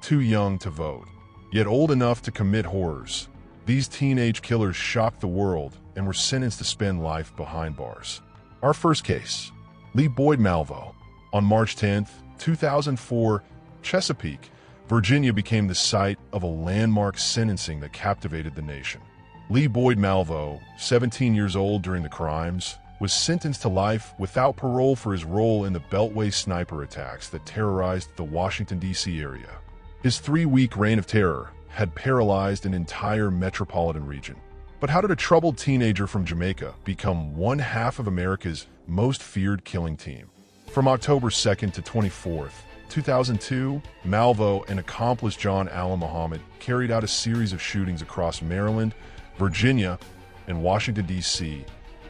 too young to vote, yet old enough to commit horrors. These teenage killers shocked the world and were sentenced to spend life behind bars. Our first case, Lee Boyd Malvo. On March 10, 2004, Chesapeake, Virginia became the site of a landmark sentencing that captivated the nation. Lee Boyd Malvo, 17 years old during the crimes, was sentenced to life without parole for his role in the Beltway sniper attacks that terrorized the Washington, D.C. area. His 3-week reign of terror had paralyzed an entire metropolitan region. But how did a troubled teenager from Jamaica become one half of America's most feared killing team? From October 2nd to 24th, 2002, Malvo and accomplice John Allen Muhammad carried out a series of shootings across Maryland, Virginia, and Washington, D.C.,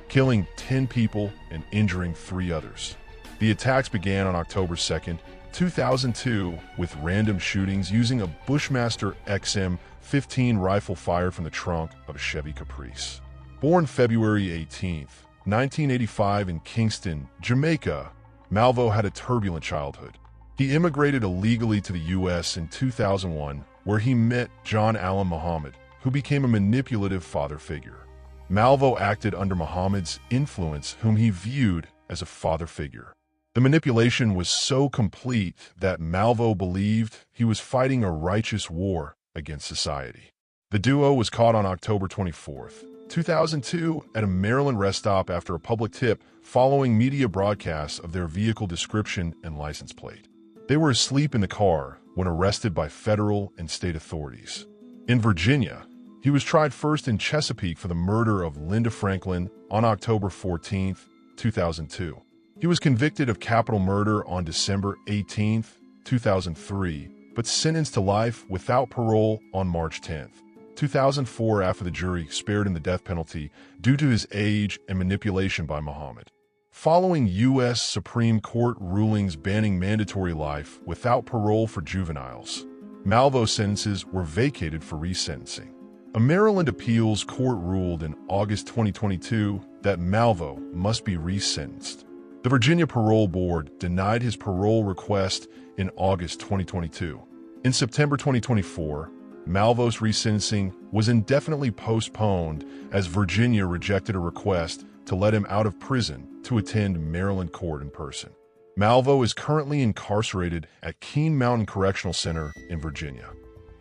killing 10 people and injuring 3 others. The attacks began on October 2nd, 2002, with random shootings using a Bushmaster XM-15 rifle fired from the trunk of a Chevy Caprice. Born February 18, 1985 in Kingston, Jamaica, Malvo had a turbulent childhood. He immigrated illegally to the U.S. in 2001, where he met John Allen Muhammad, who became a manipulative father figure. Malvo acted under Muhammad's influence, whom he viewed as a father figure. The manipulation was so complete that Malvo believed he was fighting a righteous war against society. The duo was caught on October 24, 2002, at a Maryland rest stop after a public tip following media broadcasts of their vehicle description and license plate. They were asleep in the car when arrested by federal and state authorities. In Virginia, he was tried first in Chesapeake for the murder of Linda Franklin on October 14, 2002. He was convicted of capital murder on December 18, 2003, but sentenced to life without parole on March 10, 2004 after the jury spared him the death penalty due to his age and manipulation by Muhammad. Following U.S. Supreme Court rulings banning mandatory life without parole for juveniles, Malvo's sentences were vacated for resentencing. A Maryland appeals court ruled in August 2022 that Malvo must be resentenced. The Virginia Parole Board denied his parole request in August 2022. In September 2024, Malvo's resentencing was indefinitely postponed as Virginia rejected a request to let him out of prison to attend Maryland court in person. Malvo is currently incarcerated at Keene Mountain Correctional Center in Virginia.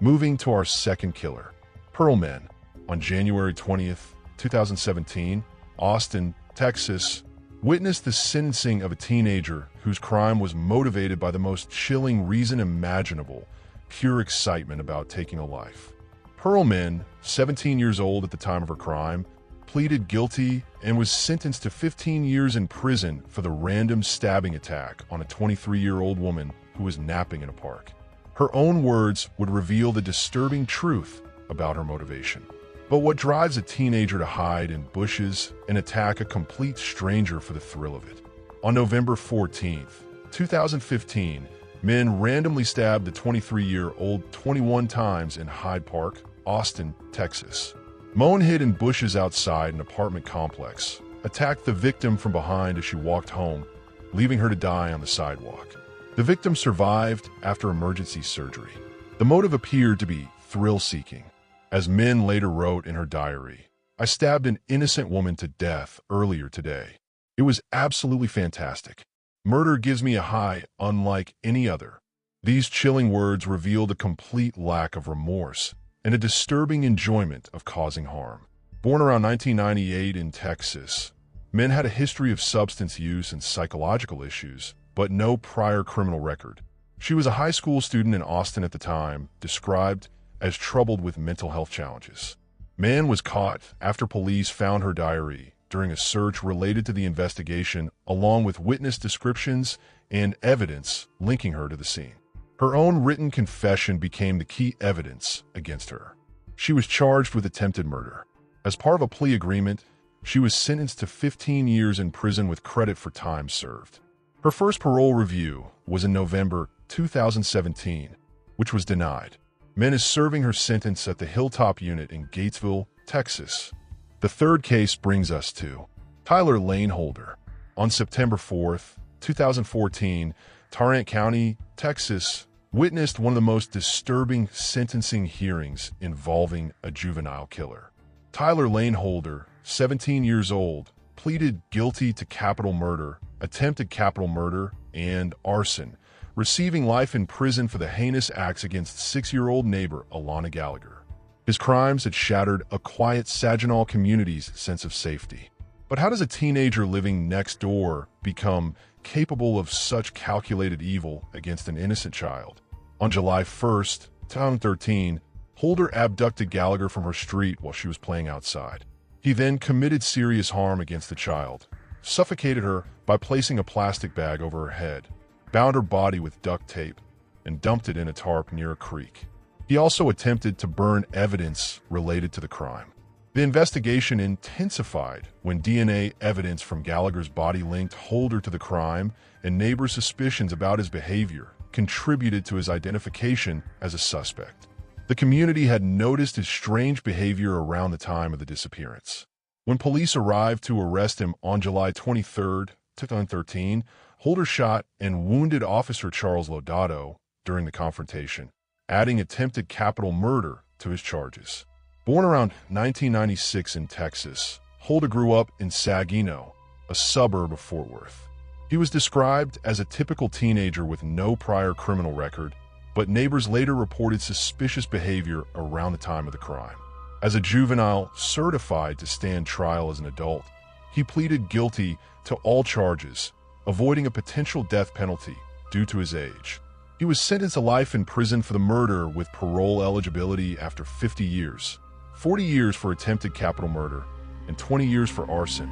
Moving to our second killer, Pearl Men. On January 20th, 2017, Austin, Texas, witnessed the sentencing of a teenager whose crime was motivated by the most chilling reason imaginable, pure excitement about taking a life. Pearl Men, 17 years old at the time of her crime, pleaded guilty and was sentenced to 15 years in prison for the random stabbing attack on a 23-year-old woman who was napping in a park. Her own words would reveal the disturbing truth about her motivation. But what drives a teenager to hide in bushes and attack a complete stranger for the thrill of it? On November 14, 2015, men randomly stabbed the 23-year-old 21 times in Hyde Park, Austin, Texas. Moan hid in bushes outside an apartment complex, attacked the victim from behind as she walked home, leaving her to die on the sidewalk. The victim survived after emergency surgery. The motive appeared to be thrill-seeking. As Min later wrote in her diary, "I stabbed an innocent woman to death earlier today. It was absolutely fantastic. Murder gives me a high unlike any other." These chilling words revealed a complete lack of remorse and a disturbing enjoyment of causing harm. Born around 1998 in Texas, Min had a history of substance use and psychological issues, but no prior criminal record. She was a high school student in Austin at the time, described as troubled with mental health challenges. Min was caught after police found her diary during a search related to the investigation, along with witness descriptions and evidence linking her to the scene. Her own written confession became the key evidence against her. She was charged with attempted murder. As part of a plea agreement, she was sentenced to 15 years in prison with credit for time served. Her first parole review was in November 2017, which was denied. Min is serving her sentence at the Hilltop Unit in Gatesville, Texas. The third case brings us to Tyler Lane Holder. On September 4th, 2014, Tarrant County, Texas, witnessed one of the most disturbing sentencing hearings involving a juvenile killer. Tyler Lane Holder, 17 years old, pleaded guilty to capital murder, attempted capital murder, and arson, receiving life in prison for the heinous acts against 6-year-old neighbor Alana Gallagher. His crimes had shattered a quiet Saginaw community's sense of safety. But how does a teenager living next door become capable of such calculated evil against an innocent child? On July 1st, 2013, Holder abducted Gallagher from her street while she was playing outside. He then committed serious harm against the child, suffocated her by placing a plastic bag over her head, bound her body with duct tape, and dumped it in a tarp near a creek. He also attempted to burn evidence related to the crime. The investigation intensified when DNA evidence from Gallagher's body linked Holder to the crime, and neighbors' suspicions about his behavior contributed to his identification as a suspect. The community had noticed his strange behavior around the time of the disappearance. When police arrived to arrest him on July 23, 2013, Holder shot and wounded Officer Charles Lodato during the confrontation, adding attempted capital murder to his charges. Born around 1996 in Texas, Holder grew up in Saginaw, a suburb of Fort Worth. He was described as a typical teenager with no prior criminal record, but neighbors later reported suspicious behavior around the time of the crime. As a juvenile certified to stand trial as an adult, he pleaded guilty to all charges, avoiding a potential death penalty due to his age. He was sentenced to life in prison for the murder with parole eligibility after 50 years, 40 years for attempted capital murder, and 20 years for arson,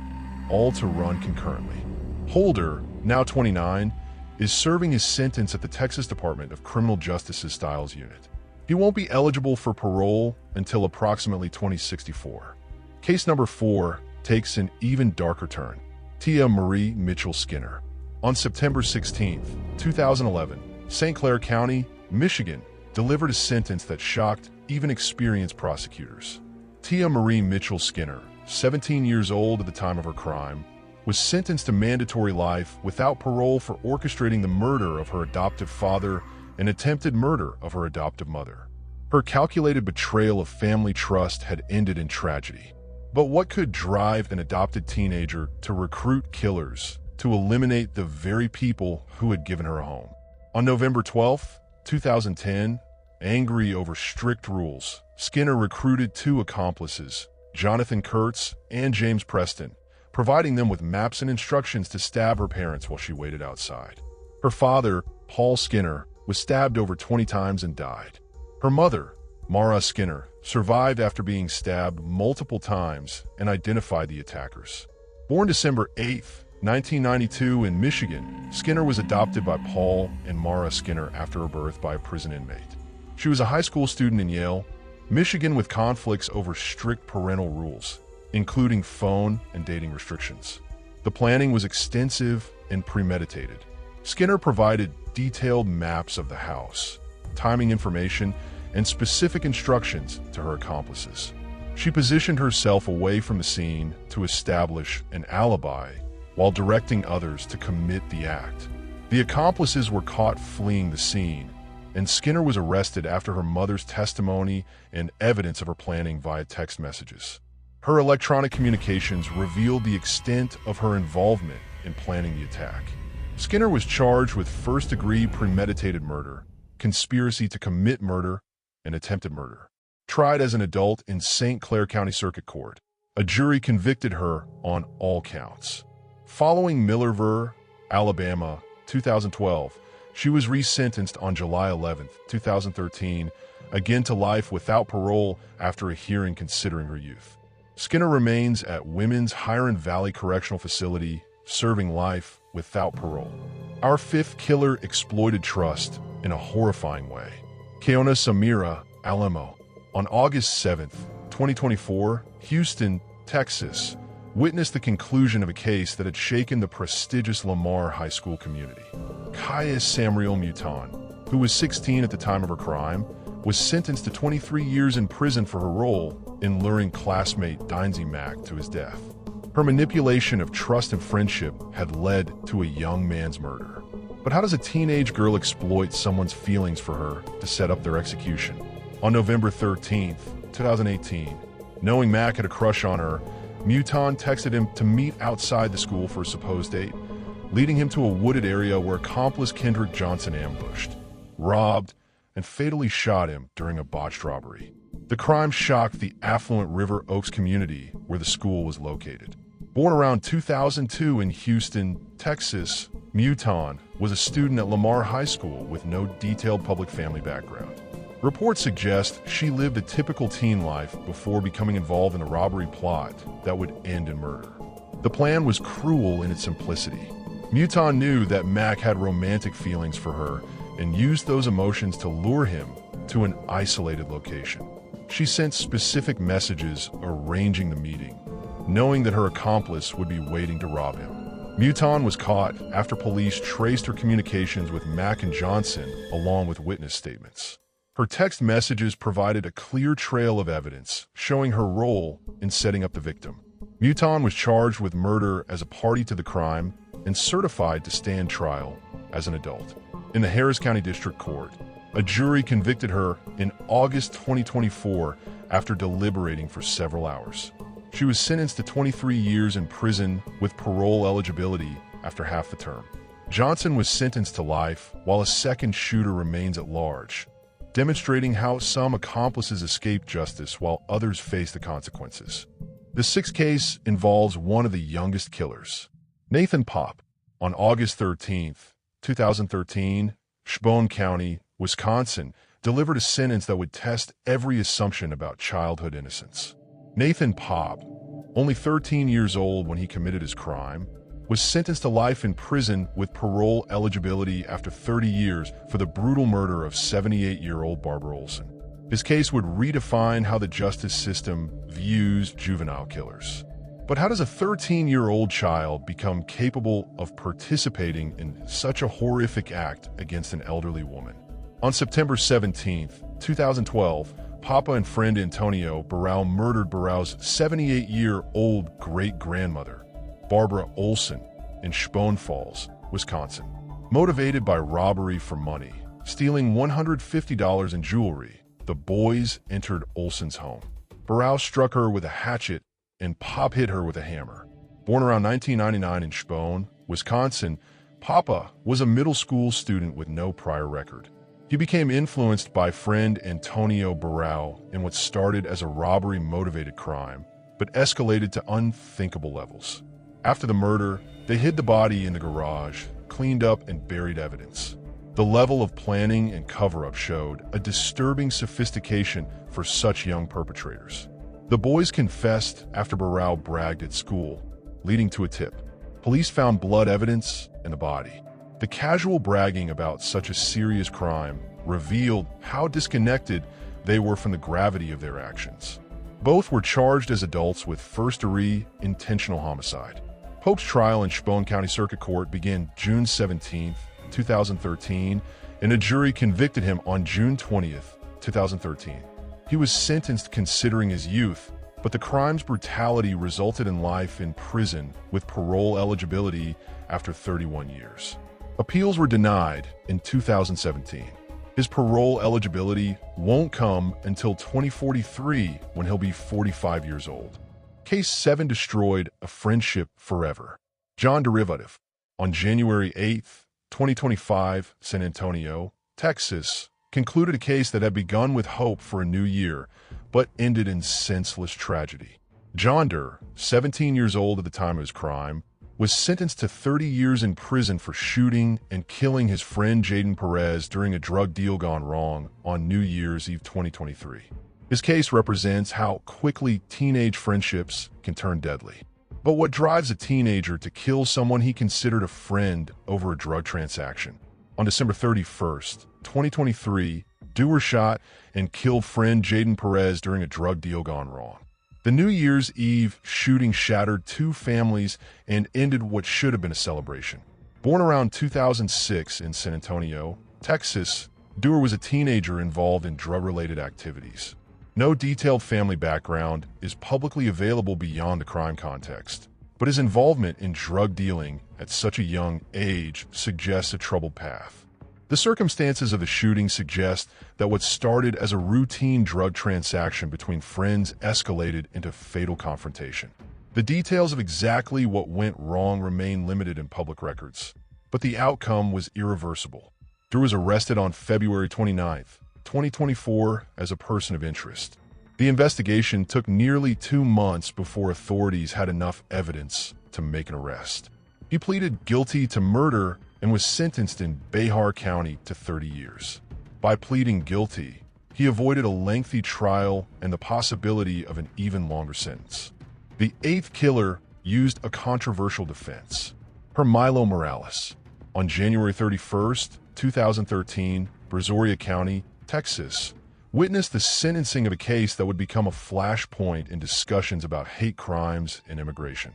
all to run concurrently. Holder, now 29, is serving his sentence at the Texas Department of Criminal Justice's Stiles Unit. He won't be eligible for parole until approximately 2064. Case number 4 takes an even darker turn. Tia Marie Mitchell Skinner. On September 16, 2011, St. Clair County, Michigan, delivered a sentence that shocked even experienced prosecutors. Tia Marie Mitchell Skinner, 17 years old at the time of her crime, was sentenced to mandatory life without parole for orchestrating the murder of her adoptive father and attempted murder of her adoptive mother. Her calculated betrayal of family trust had ended in tragedy. But what could drive an adopted teenager to recruit killers to eliminate the very people who had given her a home? On November 12, 2010, angry over strict rules, Skinner recruited 2 accomplices, Jonathan Kurtz and James Preston, providing them with maps and instructions to stab her parents while she waited outside. Her father, Paul Skinner, was stabbed over 20 times and died. Her mother, Mara Skinner, survived after being stabbed multiple times and identified the attackers. Born December 8, 1992 in Michigan, Skinner was adopted by Paul and Mara Skinner after her birth by a prison inmate. She was a high school student in Yale, Michigan, with conflicts over strict parental rules, including phone and dating restrictions. The planning was extensive and premeditated. Skinner provided detailed maps of the house, timing information, and specific instructions to her accomplices. She positioned herself away from the scene to establish an alibi while directing others to commit the act. The accomplices were caught fleeing the scene, and Skinner was arrested after her mother's testimony and evidence of her planning via text messages. Her electronic communications revealed the extent of her involvement in planning the attack. Skinner was charged with first-degree premeditated murder, conspiracy to commit murder, and attempted murder. Tried as an adult in St. Clair County Circuit Court, a jury convicted her on all counts. Following Millerville, Alabama, 2012, she was resentenced on July 11, 2013, again to life without parole after a hearing considering her youth. Skinner remains at Women's Huron Valley Correctional Facility, serving life without parole. Our 5th killer exploited trust in a horrifying way. Keona Samira Alemo. On August 7, 2024, Houston, Texas, witnessed the conclusion of a case that had shaken the prestigious Lamar High School community. Kaya Samriel Mutan, who was 16 at the time of her crime, was sentenced to 23 years in prison for her role in luring classmate Dainsy Mack to his death. Her manipulation of trust and friendship had led to a young man's murder. But how does a teenage girl exploit someone's feelings for her to set up their execution? On November 13th, 2018, knowing Mac had a crush on her, Muton texted him to meet outside the school for a supposed date, leading him to a wooded area where accomplice Kendrick Johnson ambushed, robbed, and fatally shot him during a botched robbery. The crime shocked the affluent River Oaks community where the school was located. Born around 2002 in Houston, Texas, Muton was a student at Lamar High School with no detailed public family background. Reports suggest she lived a typical teen life before becoming involved in a robbery plot that would end in murder. The plan was cruel in its simplicity. Muton knew that Mac had romantic feelings for her and used those emotions to lure him to an isolated location. She sent specific messages arranging the meeting, knowing that her accomplice would be waiting to rob him. Muton was caught after police traced her communications with Mac and Johnson along with witness statements. Her text messages provided a clear trail of evidence showing her role in setting up the victim. Muton was charged with murder as a party to the crime and certified to stand trial as an adult. In the Harris County District Court, a jury convicted her in August 2024 after deliberating for several hours. She was sentenced to 23 years in prison with parole eligibility after half the term. Johnson was sentenced to life while a second shooter remains at large, demonstrating how some accomplices escape justice while others face the consequences. The sixth case involves one of the youngest killers, Nathan Pop. On August 13, 2013, Shibboleth County, Wisconsin, delivered a sentence that would test every assumption about childhood innocence. Nathan Pop, only 13 years old when he committed his crime, was sentenced to life in prison with parole eligibility after 30 years for the brutal murder of 78-year-old Barbara Olson. His case would redefine how the justice system views juvenile killers. But how does a 13-year-old child become capable of participating in such a horrific act against an elderly woman? On September 17, 2012, Papa and friend Antonio Barao murdered Barao's 78-year-old great-grandmother, Barbara Olson, in Shibboleth Falls, Wisconsin. Motivated by robbery for money, stealing $150 in jewelry, the boys entered Olson's home. Barao struck her with a hatchet and Pop hit her with a hammer. Born around 1999 in Shibboleth, Wisconsin, Papa was a middle school student with no prior record. He became influenced by friend Antonio Barao in what started as a robbery-motivated crime, but escalated to unthinkable levels. After the murder, they hid the body in the garage, cleaned up and buried evidence. The level of planning and cover-up showed a disturbing sophistication for such young perpetrators. The boys confessed after Barao bragged at school, leading to a tip. Police found blood evidence in the body. The casual bragging about such a serious crime revealed how disconnected they were from the gravity of their actions. Both were charged as adults with first-degree intentional homicide. Pope's trial in Shibboleth County Circuit Court began June 17, 2013, and a jury convicted him on June 20, 2013. He was sentenced considering his youth, but the crime's brutality resulted in life in prison with parole eligibility after 31 years. Appeals were denied in 2017. His parole eligibility won't come until 2043 when he'll be 45 years old. Case 7 destroyed a friendship forever. John Derivative. On January 8, 2025, San Antonio, Texas, concluded a case that had begun with hope for a new year, but ended in senseless tragedy. John Doe, 17 years old at the time of his crime, was sentenced to 30 years in prison for shooting and killing his friend Jaden Perez during a drug deal gone wrong on New Year's Eve 2023. His case represents how quickly teenage friendships can turn deadly. But what drives a teenager to kill someone he considered a friend over a drug transaction? On December 31st, 2023, Doe shot and killed friend Jaden Perez during a drug deal gone wrong. The New Year's Eve shooting shattered two families and ended what should have been a celebration. Born around 2006 in San Antonio, Texas, Doe was a teenager involved in drug-related activities. No detailed family background is publicly available beyond the crime context. but his involvement in drug dealing at such a young age suggests a troubled path. The circumstances of the shooting suggest that what started as a routine drug transaction between friends escalated into fatal confrontation. The details of exactly what went wrong remain limited in public records, but the outcome was irreversible. Drew was arrested on February 29, 2024, as a person of interest. The investigation took nearly 2 months before authorities had enough evidence to make an arrest. He pleaded guilty to murder and was sentenced in Bihar County to 30 years. By pleading guilty, he avoided a lengthy trial and the possibility of an even longer sentence. The 8th killer used a controversial defense. Milo Morales. On January 31, 2013, Brazoria County, Texas, witnessed the sentencing of a case that would become a flashpoint in discussions about hate crimes and immigration.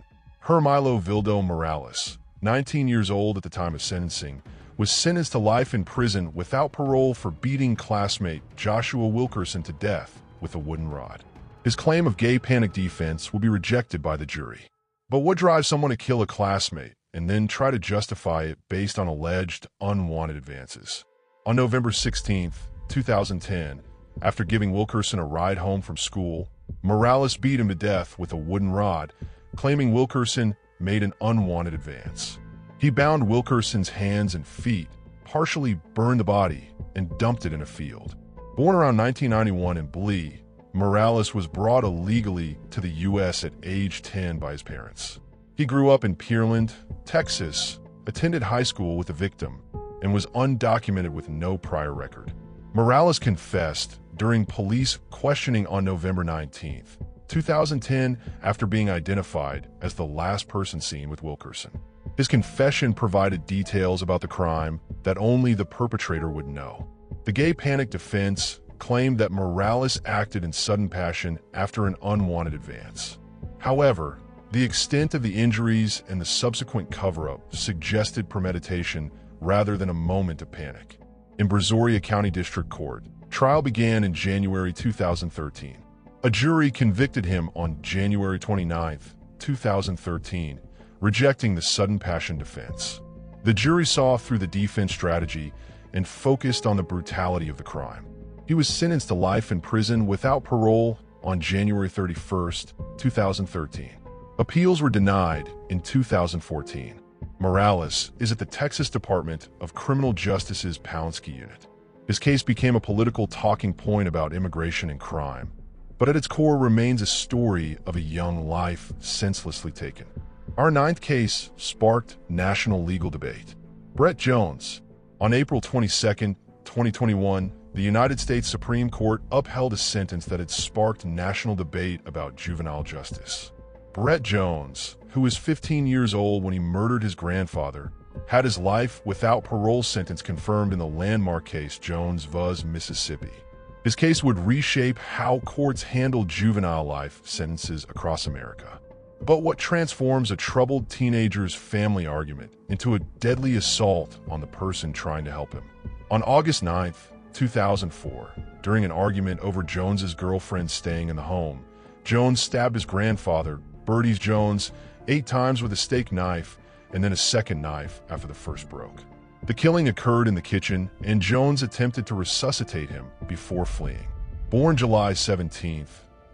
Milo Vildo Morales, 19 years old at the time of sentencing, was sentenced to life in prison without parole for beating classmate Joshua Wilkerson to death with a wooden rod. His claim of gay panic defense will be rejected by the jury. But what drives someone to kill a classmate and then try to justify it based on alleged unwanted advances? On November 16, 2010, after giving Wilkerson a ride home from school, Morales beat him to death with a wooden rod, claiming Wilkerson made an unwanted advance. He bound Wilkerson's hands and feet, partially burned the body, and dumped it in a field. Born around 1991 in Blee, Morales was brought illegally to the U.S. at age 10 by his parents. He grew up in Pearland, Texas, attended high school with the victim, and was undocumented with no prior record. Morales confessed during police questioning on November 19, 2010, after being identified as the last person seen with Wilkerson. His confession provided details about the crime that only the perpetrator would know. The gay panic defense claimed that Morales acted in sudden passion after an unwanted advance. However, the extent of the injuries and the subsequent cover-up suggested premeditation rather than a moment of panic. In Brazoria County District Court, trial began in January 2013. A jury convicted him on January 29, 2013, rejecting the sudden passion defense. The jury saw through the defense strategy and focused on the brutality of the crime. He was sentenced to life in prison without parole on January 31, 2013. Appeals were denied in 2014. Morales is at the Texas Department of Criminal Justice's Poundsky Unit. His case became a political talking point about immigration and crime, but at its core remains a story of a young life senselessly taken. Our 9th case sparked national legal debate. Brett Jones. On April 22, 2021, the United States Supreme Court upheld a sentence that had sparked national debate about juvenile justice. Brett Jones, who was 15 years old when he murdered his grandfather, had his life without parole sentence confirmed in the landmark case Jones v. Mississippi. His case would reshape how courts handle juvenile life sentences across America. But what transforms a troubled teenager's family argument into a deadly assault on the person trying to help him? On August 9, 2004, during an argument over Jones's girlfriend staying in the home, Jones stabbed his grandfather, Bertie Jones, 8 times with a steak knife and then a second knife after the first broke. The killing occurred in the kitchen, and Jones attempted to resuscitate him before fleeing. Born July 17,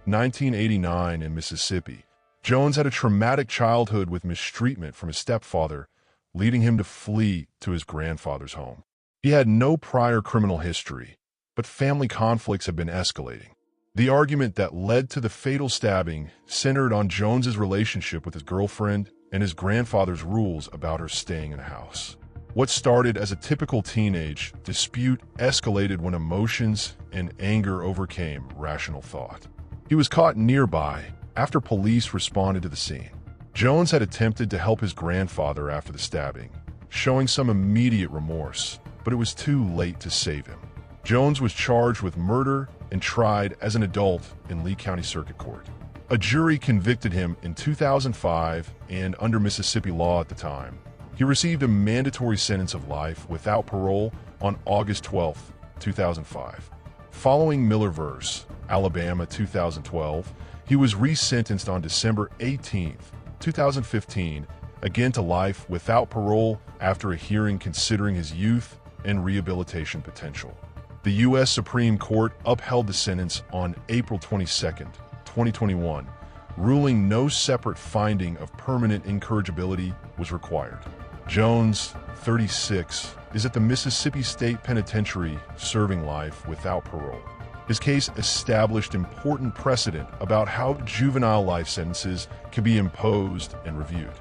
1989 in Mississippi, Jones had a traumatic childhood with mistreatment from his stepfather, leading him to flee to his grandfather's home. He had no prior criminal history, but family conflicts had been escalating. The argument that led to the fatal stabbing centered on Jones's relationship with his girlfriend and his grandfather's rules about her staying in the house. What started as a typical teenage dispute escalated when emotions and anger overcame rational thought. He was caught nearby after police responded to the scene. Jones had attempted to help his grandfather after the stabbing, showing some immediate remorse, but it was too late to save him. Jones was charged with murder and tried as an adult in Lee County Circuit Court. A jury convicted him in 2005, and under Mississippi law at the time, he received a mandatory sentence of life without parole on August 12, 2005. Following Miller v. Alabama 2012, he was resentenced on December 18, 2015, again to life without parole after a hearing considering his youth and rehabilitation potential. The U.S. Supreme Court upheld the sentence on April 22, 2021, ruling no separate finding of permanent incorrigibility was required. Jones, 36, is at the Mississippi State Penitentiary serving life without parole. His case established important precedent about how juvenile life sentences can be imposed and reviewed.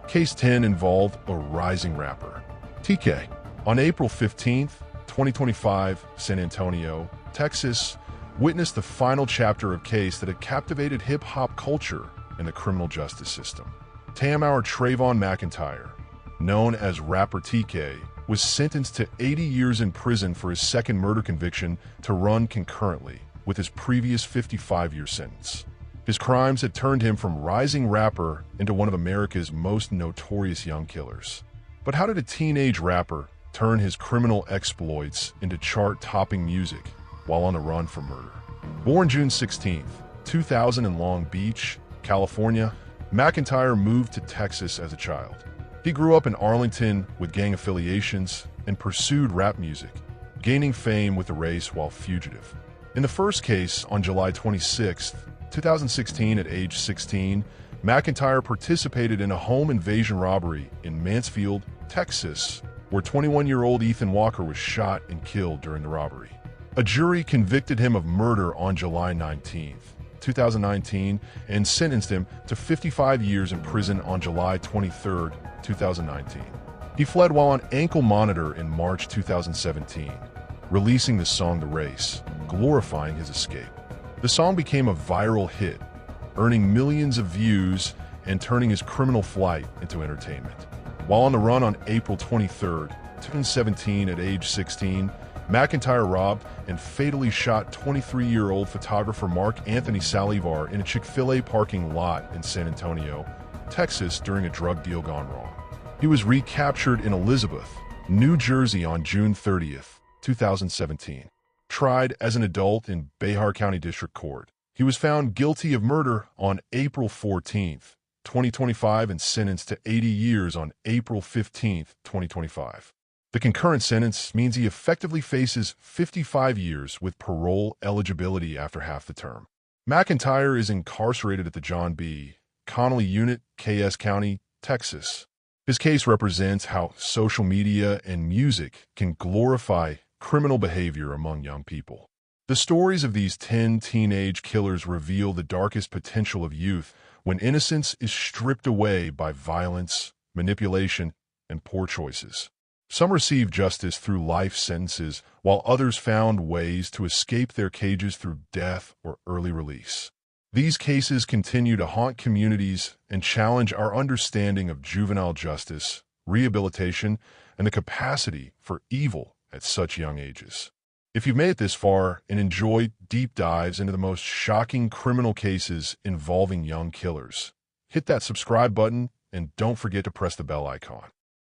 Case 10 involved a rising rapper, TK. On April 15, 2025, San Antonio, Texas, witnessed the final chapter of a case that had captivated hip-hop culture and the criminal justice system. Tamar Trayvon McIntyre, known as Rapper TK, was sentenced to 80 years in prison for his second murder conviction to run concurrently with his previous 55-year sentence. His crimes had turned him from rising rapper into one of America's most notorious young killers. But how did a teenage rapper turn his criminal exploits into chart-topping music while on the run for murder? Born June 16, 2000 in Long Beach, California, McIntyre moved to Texas as a child. He grew up in Arlington with gang affiliations and pursued rap music, gaining fame with the race while fugitive. In the first case, on July 26, 2016, at age 16, McIntyre participated in a home invasion robbery in Mansfield, Texas, where 21-year-old Ethan Walker was shot and killed during the robbery. A jury convicted him of murder on July 19, 2019, and sentenced him to 55 years in prison on July 23, 2019. He fled while on ankle monitor in March 2017, releasing the song The Race, glorifying his escape. The song became a viral hit, earning millions of views and turning his criminal flight into entertainment. While on the run on April 23, 2017, at age 16, McIntyre robbed and fatally shot 23-year-old photographer Mark Anthony Salivar in a Chick-fil-A parking lot in San Antonio, Texas, during a drug deal gone wrong. He was recaptured in Elizabeth, New Jersey on June 30, 2017. Tried as an adult in Behar County District Court, he was found guilty of murder on April 14, 2025, and sentenced to 80 years on April 15, 2025. The concurrent sentence means he effectively faces 55 years with parole eligibility after half the term. McIntyre is incarcerated at the John B. Connolly Unit, KS County, Texas. His case represents how social media and music can glorify criminal behavior among young people. The stories of these 10 teenage killers reveal the darkest potential of youth when innocence is stripped away by violence, manipulation, and poor choices. Some received justice through life sentences, while others found ways to escape their cages through death or early release. These cases continue to haunt communities and challenge our understanding of juvenile justice, rehabilitation, and the capacity for evil at such young ages. If you've made it this far and enjoyed deep dives into the most shocking criminal cases involving young killers, hit that subscribe button and don't forget to press the bell icon.